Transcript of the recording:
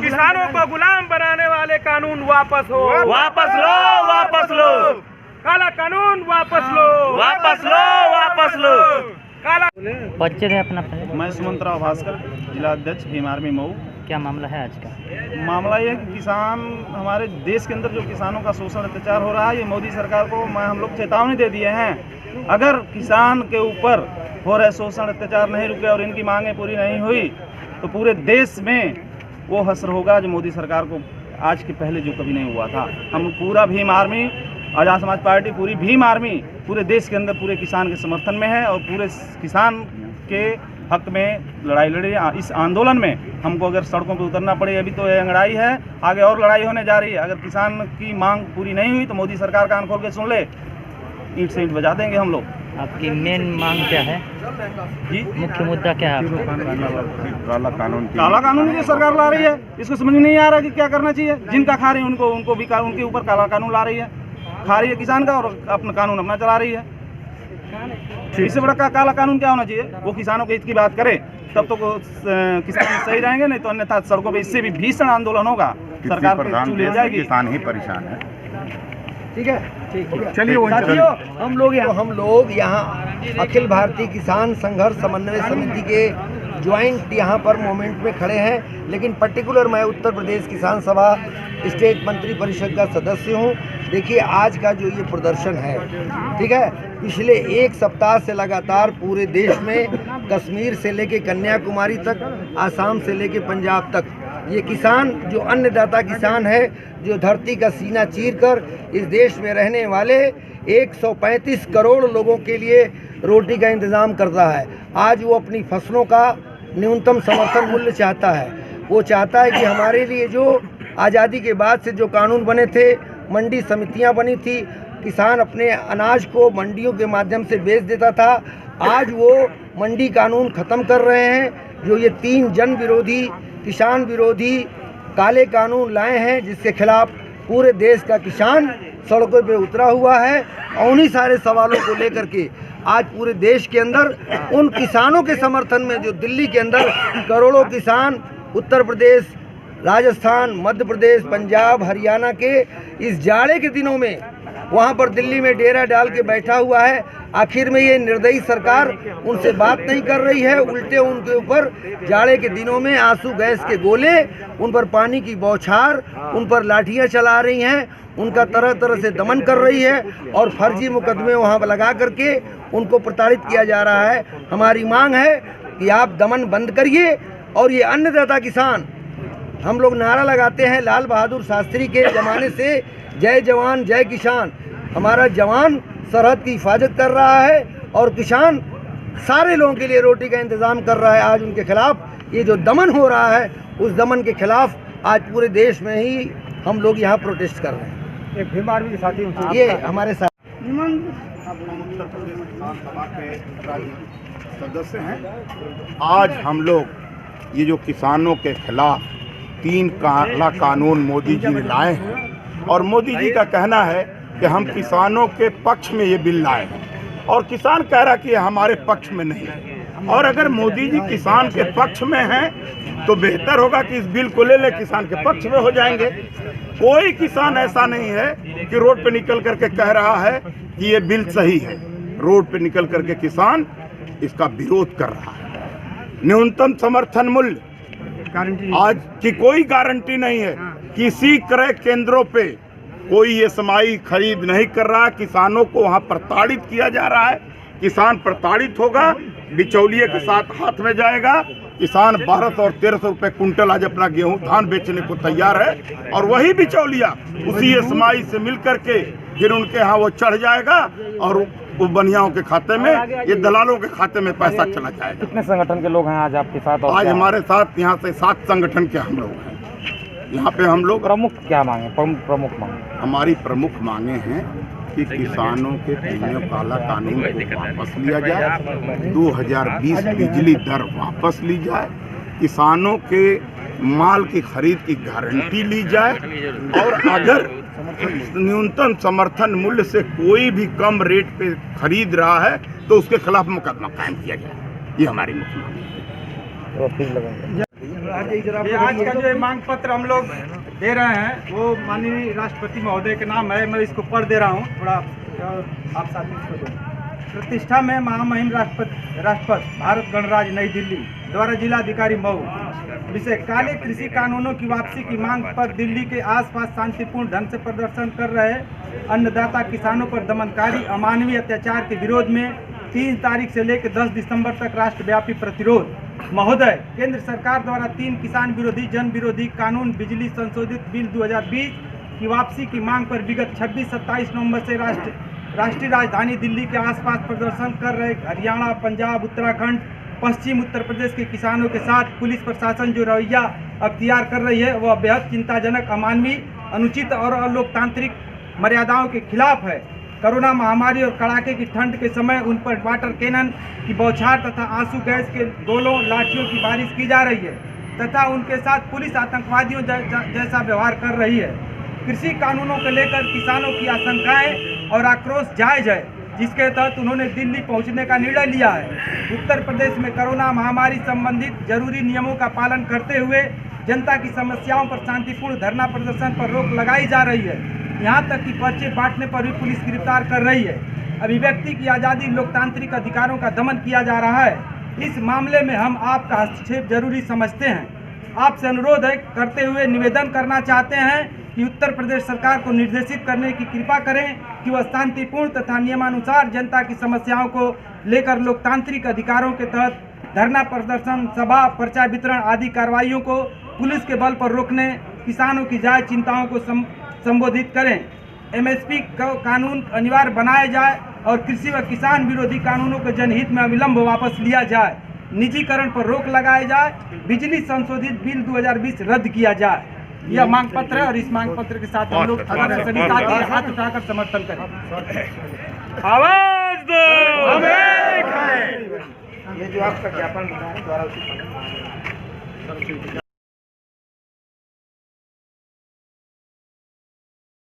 किसानों को गुलाम बनाने वाले कानून वापस हो, वापस लो, वापस लो, काला कानून वापस लो, वापस लो, वापस लो। काला परिचय है अपना। मैं सुमंतराव भास्कर, जिला अध्यक्ष भीम आर्मी मऊ। क्या मामला है आज का? मामला ये है कि किसान, हमारे देश के अंदर जो किसानों का शोषण अत्याचार हो रहा है, ये मोदी सरकार को हम लोग चेतावनी दे दिए हैं। अगर किसान के ऊपर हो रहे शोषण अत्याचार नहीं रुके और इनकी मांगें पूरी नहीं हुई तो पूरे देश में वो हसर होगा जो मोदी सरकार को आज के पहले जो कभी नहीं हुआ था। हम पूरा भीम आर्मी, आजाद समाज पार्टी, पूरी भीम आर्मी पूरे देश के अंदर पूरे किसान के समर्थन में है और पूरे किसान के हक में लड़ाई लड़ी। इस आंदोलन में हमको अगर सड़कों पर उतरना पड़े, अभी तो ये लड़ाई है, आगे और लड़ाई होने जा रही है। अगर किसान की मांग पूरी नहीं हुई तो मोदी सरकार कान खोल के सुन ले, ईंट से ईंट बजा देंगे हम लोग। आपकी मेन मांग क्या है जी, मुख्य मुद्दा क्या है आपका? काला कानून जो सरकार ला रही है, इसको समझ नहीं आ रहा कि क्या करना चाहिए। जिनका खा रही है उनको भी उनके ऊपर काला कानून ला रही है, खा रही है किसान का और अपना कानून अपना चला रही है। इससे बड़ा काला कानून क्या होना चाहिए? वो किसानों के हित की बात करे तब तो किसान सही रहेंगे, नहीं तो अन्यथा सड़कों पे इससे भी भीषण आंदोलन होगा, सरकार पे चूल ले जाएगी। किसान ही परेशान है। ठीक है, चलिए साथियों, हम लोग यहाँ अखिल भारतीय किसान संघर्ष समन्वय समिति के ज्वाइंट यहाँ पर मोमेंट में खड़े हैं, लेकिन पर्टिकुलर मैं उत्तर प्रदेश किसान सभा स्टेट मंत्री परिषद का सदस्य हूँ। देखिए आज का जो ये प्रदर्शन है, ठीक है, पिछले एक सप्ताह से लगातार पूरे देश में कश्मीर से लेके कन्याकुमारी तक, आसाम से लेके पंजाब तक, ये किसान जो अन्नदाता किसान है, जो धरती का सीना चीरकर इस देश में रहने वाले 135 करोड़ लोगों के लिए रोटी का इंतज़ाम करता है, आज वो अपनी फसलों का न्यूनतम समर्थन मूल्य चाहता है। वो चाहता है कि हमारे लिए जो आज़ादी के बाद से जो कानून बने थे, मंडी समितियां बनी थी, किसान अपने अनाज को मंडियों के माध्यम से बेच देता था, आज वो मंडी कानून ख़त्म कर रहे हैं। जो ये 3 जन विरोधी, किसान विरोधी काले कानून लाए हैं, जिसके खिलाफ पूरे देश का किसान सड़कों पे उतरा हुआ है। और उन्हीं सारे सवालों को लेकर के आज पूरे देश के अंदर उन किसानों के समर्थन में जो दिल्ली के अंदर करोड़ों किसान उत्तर प्रदेश, राजस्थान, मध्य प्रदेश, पंजाब, हरियाणा के इस जाड़े के दिनों में वहाँ पर दिल्ली में डेरा डाल के बैठा हुआ है। आखिर में ये निर्दयी सरकार उनसे बात नहीं कर रही है, उल्टे उनके ऊपर जाड़े के दिनों में आंसू गैस के गोले, उन पर पानी की बौछार, उन पर लाठियाँ चला रही हैं, उनका तरह तरह से दमन कर रही है और फर्जी मुकदमे वहाँ पर लगा करके उनको प्रताड़ित किया जा रहा है। हमारी मांग है कि आप दमन बंद करिए और ये अन्नदाता किसान, हम लोग नारा लगाते हैं लाल बहादुर शास्त्री के ज़माने से, जय जवान जय किसान। हमारा जवान सरहद की हिफाजत कर रहा है और किसान सारे लोगों के लिए रोटी का इंतज़ाम कर रहा है। आज उनके खिलाफ ये जो दमन हो रहा है, उस दमन के खिलाफ आज पूरे देश में ही हम लोग यहाँ प्रोटेस्ट कर रहे हैं। एक भीम आर्मी के साथी ये हमारे साथ उत्तर प्रदेश किसान सभा के सदस्य हैं। आज हम लोग ये जो किसानों के खिलाफ 3 काला कानून मोदी जी ने लाए हैं और मोदी जी का कहना है कि हम किसानों के पक्ष में ये बिल लाए हैं और किसान कह रहा कि ये हमारे पक्ष में नहीं है। और अगर मोदी जी किसान के पक्ष में हैं तो बेहतर होगा कि इस बिल को ले ले, किसान के पक्ष में हो जाएंगे। कोई किसान ऐसा नहीं है कि रोड पे निकल करके कह रहा है कि ये बिल सही है। रोड पे निकल करके किसान इसका विरोध कर रहा है। न्यूनतम समर्थन मूल्य आज की कोई गारंटी नहीं है। किसी क्रय केंद्रों पे कोई ये समाई खरीद नहीं कर रहा। किसानों को वहाँ प्रताड़ित किया जा रहा है। किसान प्रताड़ित होगा, बिचौलिए के साथ हाथ में जाएगा। किसान 1200 और 1300 रुपये कुंटल आज अपना गेहूं धान बेचने को तैयार है और वही बिचौलिया उसी समाई से मिल करके फिर उनके यहाँ वो चढ़ जाएगा और वो बनियाओं के खाते में, ये दलालों के खाते में पैसा चला जाएगा। कितने संगठन के लोग हैं आज आपके साथ? आज हमारे साथ यहाँ से 7 संगठन के हम लोग हैं। यहाँ पे हम लोग प्रमुख क्या मांगे? प्रमुख मांगे हमारी प्रमुख मांगे हैं कि किसानों के प्रीमियम काला कानून को वापस लिया जाए, 2020 बिजली दर वापस ली जाए, किसानों के माल की खरीद की गारंटी ली जाए और अगर न्यूनतम समर्थन मूल्य से कोई भी कम रेट पे खरीद रहा है तो उसके खिलाफ मुकदमा कायम किया जाए। ये हमारी मुख्य मांग है। ये आज का जो मांग पत्र हम लोग दे रहे हैं वो माननीय राष्ट्रपति महोदय के नाम है। मैं इसको पढ़ दे रहा हूँ, थोड़ा आप साथ में इसको दो। प्रतिष्ठा में महामहिम राष्ट्रपति भारत गणराज्य नई दिल्ली द्वारा जिलाधिकारी मऊ विषय काले कृषि कानूनों की वापसी की मांग पर दिल्ली के आसपास शांतिपूर्ण ढंग से प्रदर्शन कर रहे अन्नदाता किसानों पर दमनकारी अमानवीय अत्याचार के विरोध में 3 तारीख से लेकर 10 दिसंबर तक राष्ट्रव्यापी प्रतिरोध। महोदय, केंद्र सरकार द्वारा 3 किसान विरोधी जन विरोधी कानून बिजली संशोधित बिल 2020 की वापसी की मांग पर विगत 26-27 नवंबर से राष्ट्रीय राजधानी दिल्ली के आसपास प्रदर्शन कर रहे हरियाणा, पंजाब, उत्तराखंड, पश्चिम उत्तर प्रदेश के किसानों के साथ पुलिस प्रशासन जो रवैया अख्तियार कर रही है वह बेहद चिंताजनक, अमानवीय, अनुचित और अलोकतांत्रिक मर्यादाओं के खिलाफ है। कोरोना महामारी और कड़ाके की ठंड के समय उन पर वाटर कैनन की बौछार तथा आंसू गैस के गोलों लाठियों की बारिश की जा रही है तथा उनके साथ पुलिस आतंकवादियों जैसा व्यवहार कर रही है। कृषि कानूनों को लेकर किसानों की आशंकाएं और आक्रोश जायज है, जिसके तहत उन्होंने दिल्ली पहुंचने का निर्णय लिया है। उत्तर प्रदेश में कोरोना महामारी संबंधित जरूरी नियमों का पालन करते हुए जनता की समस्याओं पर शांतिपूर्ण धरना प्रदर्शन पर रोक लगाई जा रही है। यहाँ तक कि पर्चे बांटने पर भी पुलिस गिरफ्तार कर रही है। अभिव्यक्ति की आज़ादी, लोकतांत्रिक अधिकारों का दमन किया जा रहा है। इस मामले में हम आपका हस्तक्षेप जरूरी समझते हैं। आपसे अनुरोध करते हुए निवेदन करना चाहते हैं कि उत्तर प्रदेश सरकार को निर्देशित करने की कृपा करें कि वह शांतिपूर्ण तथा नियमानुसार जनता की समस्याओं को लेकर लोकतांत्रिक अधिकारों के तहत धरना प्रदर्शन, सभा, पर्चा वितरण आदि कार्रवाइयों को पुलिस के बल पर रोकने, किसानों की जायज चिंताओं को संबोधित करें। एमएसपी कानून अनिवार्य बनाया जाए और कृषि व किसान विरोधी कानूनों को जनहित में अविलंब वापस लिया जाए। निजीकरण पर रोक लगाई जाए। बिजली संशोधित बिल 2020 रद्द किया जाए। यह मांग पत्र है और इस मांग पत्र के साथ हम लोग सभी साथी हाथ उठाकर समर्थन करें। आवाज दो, हम एक हैं। ये जो आपका ज्ञापन द्वारा